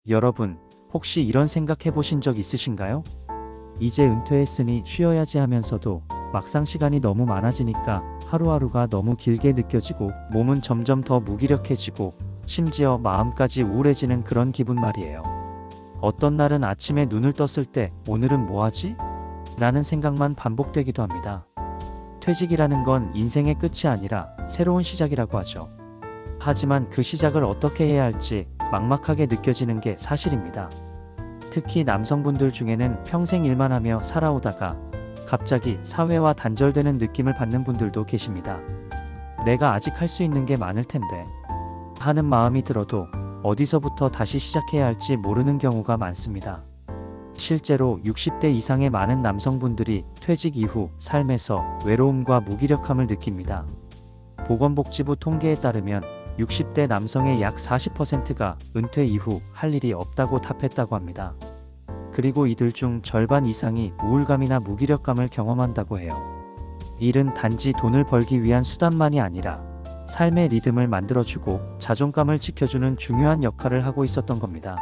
여러분, 혹시 이런 생각 해보신 적 있으신가요? 이제 은퇴했으니 쉬어야지 하면서도 막상 시간이 너무 많아지니까 하루하루가 너무 길게 느껴지고 몸은 점점 더 무기력해지고 심지어 마음까지 우울해지는 그런 기분 말이에요. 어떤 날은 아침에 눈을 떴을 때 오늘은 뭐하지? 라는 생각만 반복되기도 합니다. 퇴직이라는 건 인생의 끝이 아니라 새로운 시작이라고 하죠. 하지만 그 시작을 어떻게 해야 할지 막막하게 느껴지는 게 사실입니다. 특히 남성분들 중에는 평생 일만 하며 살아오다가 갑자기 사회와 단절되는 느낌을 받는 분들도 계십니다. 내가 아직 할 수 있는 게 많을 텐데 하는 마음이 들어도 어디서부터 다시 시작해야 할지 모르는 경우가 많습니다. 실제로 60대 이상의 많은 남성분들이 퇴직 이후 삶에서 외로움과 무기력함을 느낍니다. 보건복지부 통계에 따르면 60대 남성의 약 40%가 은퇴 이후 할 일이 없다고 답했다고 합니다. 그리고 이들 중 절반 이상이 우울감이나 무기력감을 경험한다고 해요. 일은 단지 돈을 벌기 위한 수단만이 아니라 삶의 리듬을 만들어주고 자존감을 지켜주는 중요한 역할을 하고 있었던 겁니다.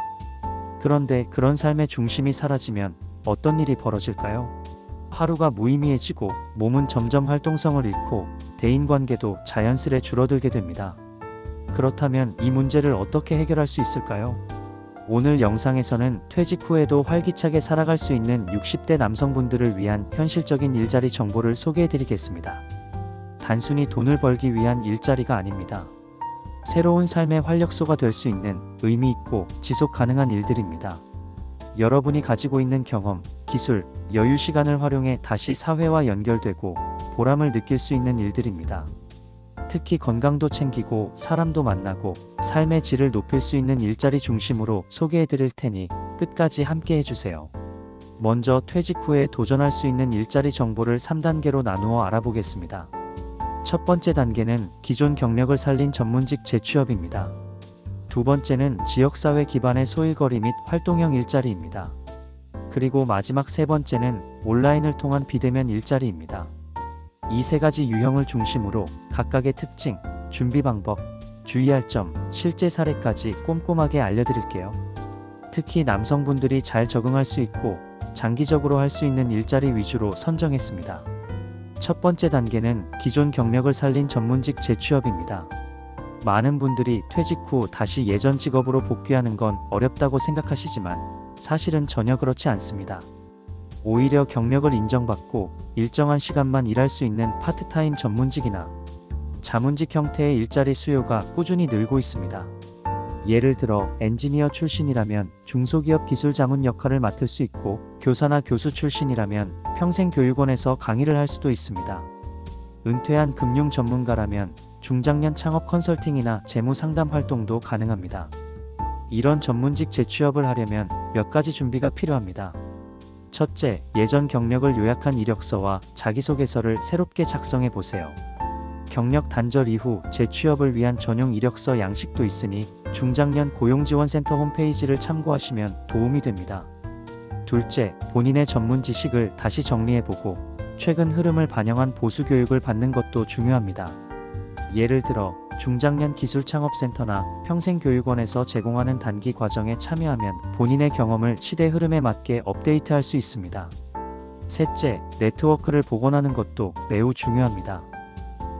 그런데 그런 삶의 중심이 사라지면 어떤 일이 벌어질까요? 하루가 무의미해지고 몸은 점점 활동성을 잃고 대인관계도 자연스레 줄어들게 됩니다. 그렇다면 이 문제를 어떻게 해결할 수 있을까요? 오늘 영상에서는 퇴직 후에도 활기차게 살아갈 수 있는 60대 남성분들을 위한 현실적인 일자리 정보를 소개해드리겠습니다. 단순히 돈을 벌기 위한 일자리가 아닙니다. 새로운 삶의 활력소가 될 수 있는 의미 있고 지속 가능한 일들입니다. 여러분이 가지고 있는 경험, 기술, 여유 시간을 활용해 다시 사회와 연결되고 보람을 느낄 수 있는 일들입니다. 특히 건강도 챙기고 사람도 만나고 삶의 질을 높일 수 있는 일자리 중심으로 소개해드릴 테니 끝까지 함께 해주세요. 먼저 퇴직 후에 도전할 수 있는 일자리 정보를 3단계로 나누어 알아보겠습니다. 첫 번째 단계는 기존 경력을 살린 전문직 재취업입니다. 두 번째는 지역사회 기반의 소일거리 및 활동형 일자리입니다. 그리고 마지막 세 번째는 온라인을 통한 비대면 일자리입니다. 이 세 가지 유형을 중심으로 각각의 특징, 준비 방법, 주의할 점, 실제 사례까지 꼼꼼하게 알려드릴게요. 특히 남성분들이 잘 적응할 수 있고 장기적으로 할 수 있는 일자리 위주로 선정했습니다. 첫 번째 단계는 기존 경력을 살린 전문직 재취업입니다. 많은 분들이 퇴직 후 다시 예전 직업으로 복귀하는 건 어렵다고 생각하시지만 사실은 전혀 그렇지 않습니다. 오히려 경력을 인정받고 일정한 시간만 일할 수 있는 파트타임 전문직이나 자문직 형태의 일자리 수요가 꾸준히 늘고 있습니다. 예를 들어 엔지니어 출신이라면 중소기업 기술 자문 역할을 맡을 수 있고 교사나 교수 출신이라면 평생교육원에서 강의를 할 수도 있습니다. 은퇴한 금융 전문가라면 중장년 창업 컨설팅이나 재무 상담 활동도 가능합니다. 이런 전문직 재취업을 하려면 몇 가지 준비가 필요합니다. 첫째, 예전 경력을 요약한 이력서와 자기소개서를 새롭게 작성해 보세요. 경력 단절 이후 재취업을 위한 전용 이력서 양식도 있으니 중장년 고용지원센터 홈페이지를 참고하시면 도움이 됩니다. 둘째, 본인의 전문 지식을 다시 정리해보고 최근 흐름을 반영한 보수 교육을 받는 것도 중요합니다. 예를 들어 중장년 기술창업센터나 평생교육원에서 제공하는 단기 과정에 참여하면 본인의 경험을 시대 흐름에 맞게 업데이트할 수 있습니다. 셋째, 네트워크를 복원하는 것도 매우 중요합니다.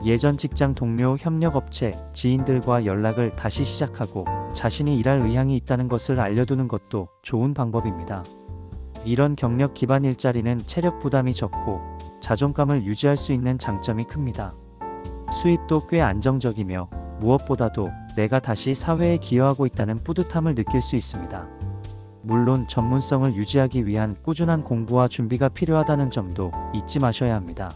예전 직장 동료, 협력업체, 지인들과 연락을 다시 시작하고 자신이 일할 의향이 있다는 것을 알려두는 것도 좋은 방법입니다. 이런 경력 기반 일자리는 체력 부담이 적고 자존감을 유지할 수 있는 장점이 큽니다. 수입도 꽤 안정적이며 무엇보다도 내가 다시 사회에 기여하고 있다는 뿌듯함을 느낄 수 있습니다. 물론 전문성을 유지하기 위한 꾸준한 공부와 준비가 필요하다는 점도 잊지 마셔야 합니다.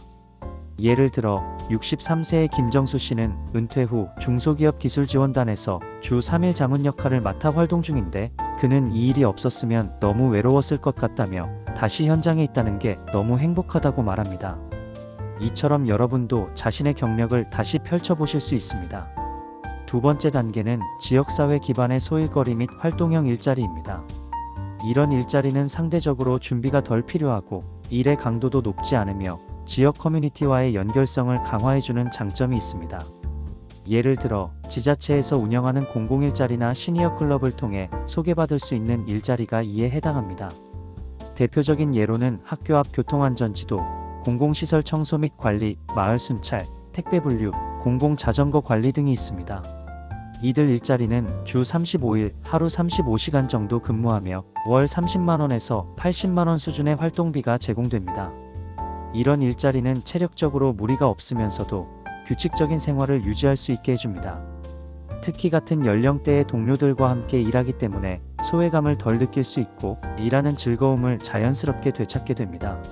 예를 들어 63세의 김정수 씨는 은퇴 후 중소기업 기술지원단에서 주 3일 자문 역할을 맡아 활동 중인데 그는 이 일이 없었으면 너무 외로웠을 것 같다며 다시 현장에 있다는 게 너무 행복하다고 말합니다. 이처럼 여러분도 자신의 경력을 다시 펼쳐보실 수 있습니다. 두 번째 단계는 지역사회 기반의 소일거리 및 활동형 일자리입니다. 이런 일자리는 상대적으로 준비가 덜 필요하고 일의 강도도 높지 않으며 지역 커뮤니티와의 연결성을 강화해주는 장점이 있습니다. 예를 들어 지자체에서 운영하는 공공일자리나 시니어 클럽을 통해 소개받을 수 있는 일자리가 이에 해당합니다. 대표적인 예로는 학교 앞 교통안전지도, 공공시설 청소 및 관리, 마을 순찰, 택배 분류, 공공자전거 관리 등이 있습니다. 이들 일자리는 주 35일, 하루 35시간 정도 근무하며 월 30만원에서 80만원 수준의 활동비가 제공됩니다. 이런 일자리는 체력적으로 무리가 없으면서도 규칙적인 생활을 유지할 수 있게 해줍니다. 특히 같은 연령대의 동료들과 함께 일하기 때문에 소외감을 덜 느낄 수 있고 일하는 즐거움을 자연스럽게 되찾게 됩니다.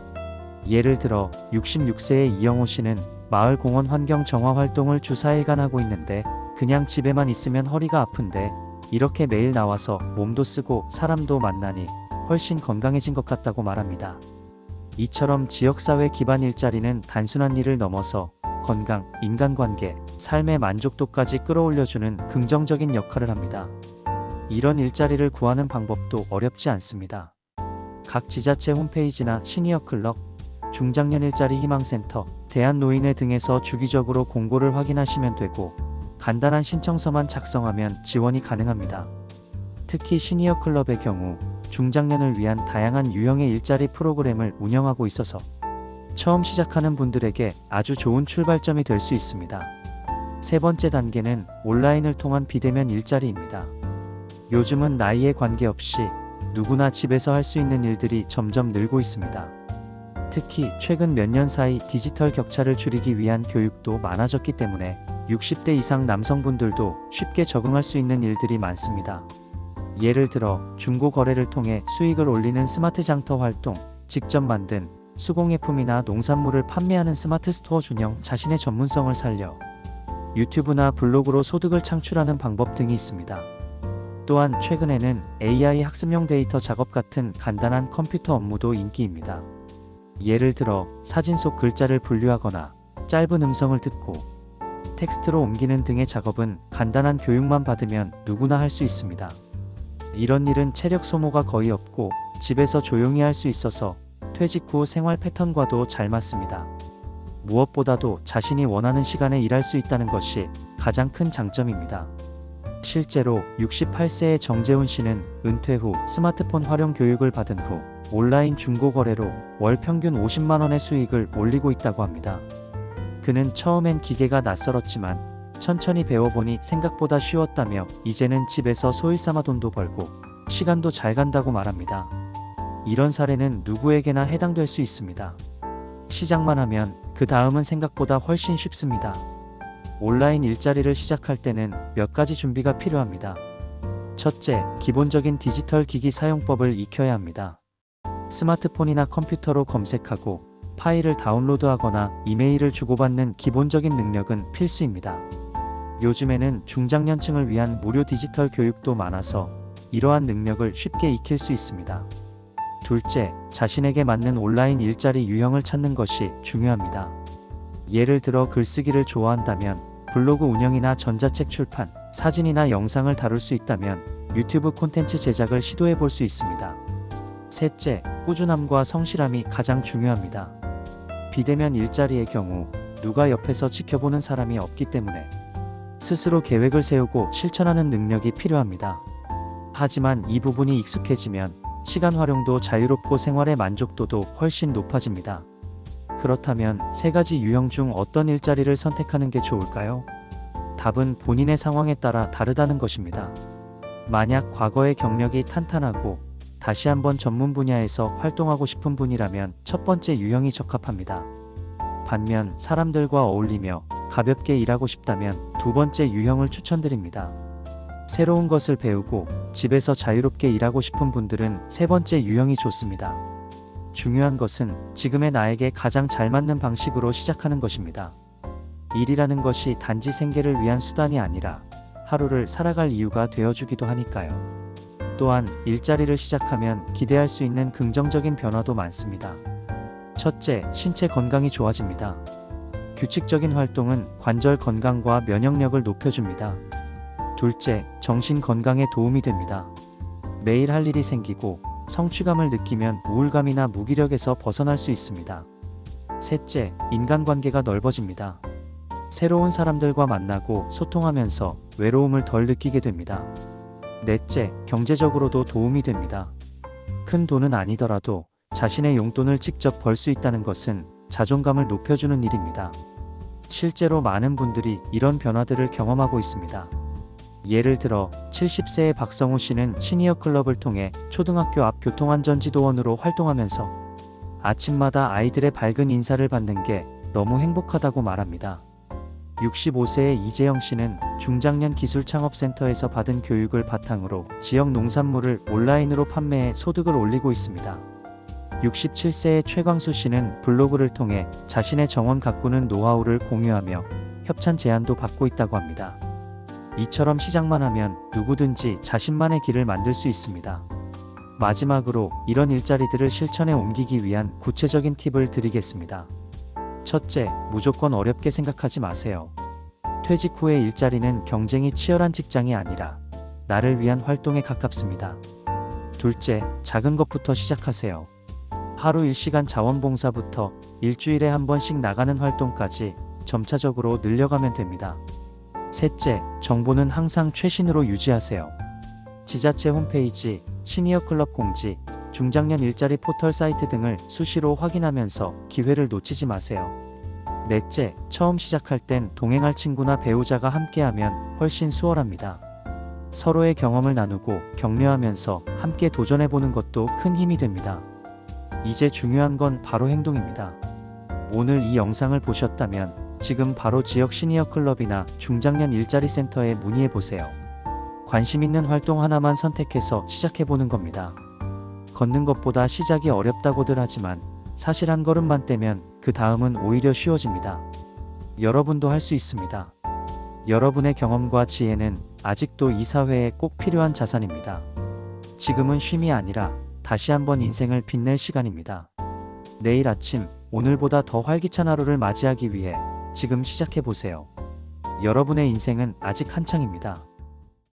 예를 들어 66세의 이영호 씨는 마을 공원 환경 정화 활동을 주 4일간 하고 있는데 그냥 집에만 있으면 허리가 아픈데 이렇게 매일 나와서 몸도 쓰고 사람도 만나니 훨씬 건강해진 것 같다고 말합니다. 이처럼 지역사회 기반 일자리는 단순한 일을 넘어서 건강, 인간관계, 삶의 만족도까지 끌어올려주는 긍정적인 역할을 합니다. 이런 일자리를 구하는 방법도 어렵지 않습니다. 각 지자체 홈페이지나 시니어 클럽, 중장년 일자리 희망센터, 대한노인회 등에서 주기적으로 공고를 확인하시면 되고 간단한 신청서만 작성하면 지원이 가능합니다. 특히 시니어 클럽의 경우 중장년을 위한 다양한 유형의 일자리 프로그램을 운영하고 있어서 처음 시작하는 분들에게 아주 좋은 출발점이 될 수 있습니다. 세 번째 단계는 온라인을 통한 비대면 일자리입니다. 요즘은 나이에 관계없이 누구나 집에서 할 수 있는 일들이 점점 늘고 있습니다. 특히 최근 몇 년 사이 디지털 격차를 줄이기 위한 교육도 많아졌기 때문에 60대 이상 남성분들도 쉽게 적응할 수 있는 일들이 많습니다. 예를 들어 중고 거래를 통해 수익을 올리는 스마트 장터 활동, 직접 만든 수공예품이나 농산물을 판매하는 스마트 스토어 운영, 자신의 전문성을 살려 유튜브나 블로그로 소득을 창출하는 방법 등이 있습니다. 또한 최근에는 AI 학습용 데이터 작업 같은 간단한 컴퓨터 업무도 인기입니다. 예를 들어 사진 속 글자를 분류하거나 짧은 음성을 듣고 텍스트로 옮기는 등의 작업은 간단한 교육만 받으면 누구나 할 수 있습니다. 이런 일은 체력 소모가 거의 없고 집에서 조용히 할 수 있어서 퇴직 후 생활 패턴과도 잘 맞습니다. 무엇보다도 자신이 원하는 시간에 일할 수 있다는 것이 가장 큰 장점입니다. 실제로 68세의 정재훈 씨는 은퇴 후 스마트폰 활용 교육을 받은 후 온라인 중고 거래로 월 평균 50만원의 수익을 올리고 있다고 합니다. 그는 처음엔 기계가 낯설었지만 천천히 배워보니 생각보다 쉬웠다며 이제는 집에서 소일삼아 돈도 벌고 시간도 잘 간다고 말합니다. 이런 사례는 누구에게나 해당될 수 있습니다. 시작만 하면 그 다음은 생각보다 훨씬 쉽습니다. 온라인 일자리를 시작할 때는 몇 가지 준비가 필요합니다. 첫째, 기본적인 디지털 기기 사용법을 익혀야 합니다. 스마트폰이나 컴퓨터로 검색하고 파일을 다운로드하거나 이메일을 주고받는 기본적인 능력은 필수입니다. 요즘에는 중장년층을 위한 무료 디지털 교육도 많아서 이러한 능력을 쉽게 익힐 수 있습니다. 둘째, 자신에게 맞는 온라인 일자리 유형을 찾는 것이 중요합니다. 예를 들어 글쓰기를 좋아한다면 블로그 운영이나 전자책 출판, 사진이나 영상을 다룰 수 있다면 유튜브 콘텐츠 제작을 시도해 볼 수 있습니다. 셋째, 꾸준함과 성실함이 가장 중요합니다. 비대면 일자리의 경우 누가 옆에서 지켜보는 사람이 없기 때문에 스스로 계획을 세우고 실천하는 능력이 필요합니다. 하지만 이 부분이 익숙해지면 시간 활용도 자유롭고 생활의 만족도도 훨씬 높아집니다. 그렇다면 세 가지 유형 중 어떤 일자리를 선택하는 게 좋을까요? 답은 본인의 상황에 따라 다르다는 것입니다. 만약 과거의 경력이 탄탄하고 다시 한번 전문 분야에서 활동하고 싶은 분이라면 첫 번째 유형이 적합합니다. 반면 사람들과 어울리며 가볍게 일하고 싶다면 두 번째 유형을 추천드립니다. 새로운 것을 배우고 집에서 자유롭게 일하고 싶은 분들은 세 번째 유형이 좋습니다. 중요한 것은 지금의 나에게 가장 잘 맞는 방식으로 시작하는 것입니다. 일이라는 것이 단지 생계를 위한 수단이 아니라 하루를 살아갈 이유가 되어주기도 하니까요. 또한 일자리를 시작하면 기대할 수 있는 긍정적인 변화도 많습니다. 첫째, 신체 건강이 좋아집니다. 규칙적인 활동은 관절 건강과 면역력을 높여줍니다. 둘째, 정신 건강에 도움이 됩니다. 매일 할 일이 생기고 성취감을 느끼면 우울감이나 무기력에서 벗어날 수 있습니다. 셋째, 인간관계가 넓어집니다. 새로운 사람들과 만나고 소통하면서 외로움을 덜 느끼게 됩니다. 넷째, 경제적으로도 도움이 됩니다. 큰 돈은 아니더라도 자신의 용돈을 직접 벌 수 있다는 것은 자존감을 높여주는 일입니다. 실제로 많은 분들이 이런 변화들을 경험하고 있습니다. 예를 들어 70세의 박성우 씨는 시니어 클럽을 통해 초등학교 앞 교통안전지도원으로 활동하면서 아침마다 아이들의 밝은 인사를 받는 게 너무 행복하다고 말합니다. 65세의 이재영 씨는 중장년 기술창업센터에서 받은 교육을 바탕으로 지역 농산물을 온라인으로 판매해 소득을 올리고 있습니다. 67세의 최광수 씨는 블로그를 통해 자신의 정원 가꾸는 노하우를 공유하며 협찬 제안도 받고 있다고 합니다. 이처럼 시작만 하면 누구든지 자신만의 길을 만들 수 있습니다. 마지막으로 이런 일자리들을 실천에 옮기기 위한 구체적인 팁을 드리겠습니다. 첫째, 무조건 어렵게 생각하지 마세요. 퇴직 후의 일자리는 경쟁이 치열한 직장이 아니라 나를 위한 활동에 가깝습니다. 둘째, 작은 것부터 시작하세요. 하루 1시간 자원봉사부터 일주일에 한 번씩 나가는 활동까지 점차적으로 늘려가면 됩니다. 셋째, 정보는 항상 최신으로 유지하세요. 지자체 홈페이지, 시니어 클럽 공지, 중장년 일자리 포털 사이트 등을 수시로 확인하면서 기회를 놓치지 마세요. 넷째, 처음 시작할 땐 동행할 친구나 배우자가 함께하면 훨씬 수월합니다. 서로의 경험을 나누고 격려하면서 함께 도전해보는 것도 큰 힘이 됩니다. 이제 중요한 건 바로 행동입니다. 오늘 이 영상을 보셨다면 지금 바로 지역 시니어 클럽이나 중장년 일자리 센터에 문의해보세요. 관심 있는 활동 하나만 선택해서 시작해보는 겁니다. 걷는 것보다 시작이 어렵다고들 하지만 사실 한 걸음만 떼면 그 다음은 오히려 쉬워집니다. 여러분도 할 수 있습니다. 여러분의 경험과 지혜는 아직도 이 사회에 꼭 필요한 자산입니다. 지금은 쉼이 아니라 다시 한번 인생을 빛낼 시간입니다. 내일 아침, 오늘보다 더 활기찬 하루를 맞이하기 위해 지금 시작해보세요. 여러분의 인생은 아직 한창입니다.